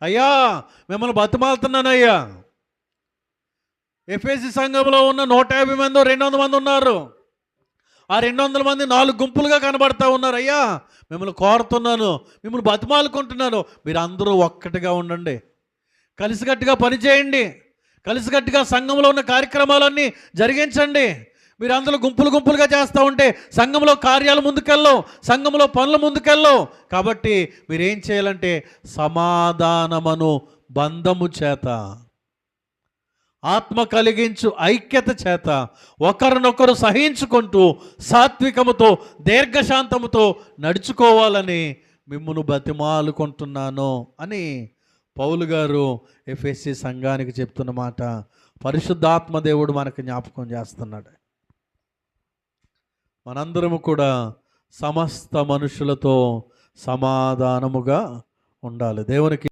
అయ్యా మిమ్మల్ని బతిమాలుతున్నానయ్యా. ఎఫెసీ సంఘంలో ఉన్న 150 మంది 200 మంది ఉన్నారు. ఆ 200 మంది 4 గుంపులుగా కనబడతా ఉన్నారు. అయ్యా మిమ్మల్ని కోరుతున్నాను, మిమ్మల్ని బతిమాలుకుంటున్నాను, మీరు అందరూ ఒక్కటిగా ఉండండి, కలిసికట్టుగా పనిచేయండి, కలిసికట్టుగా సంఘంలో ఉన్న కార్యక్రమాలన్నీ జరిగించండి. మీరు అందరూ గుంపులుగా చేస్తూ ఉంటే సంఘంలో కార్యాలు ముందుకెళ్ళవు, సంఘంలో పనులు ముందుకెళ్ళవు. కాబట్టి మీరేం చేయాలంటే సమాధానమను బంధము చేత, ఆత్మ కలిగించు ఐక్యత చేత ఒకరినొకరు సహించుకుంటూ సాత్వికముతో దీర్ఘశాంతముతో నడుచుకోవాలని మిమ్మును బతిమాలుకుంటున్నాను అని పౌలు గారు ఎఫెసీ సంఘానికి చెప్తున్న మాట పరిశుద్ధాత్మ దేవుడు మనకు జ్ఞాపకం చేస్తున్నాడు. మనందరము కూడా సమస్త మనుషులతో సమాధానముగా ఉండాలి. దేవునికి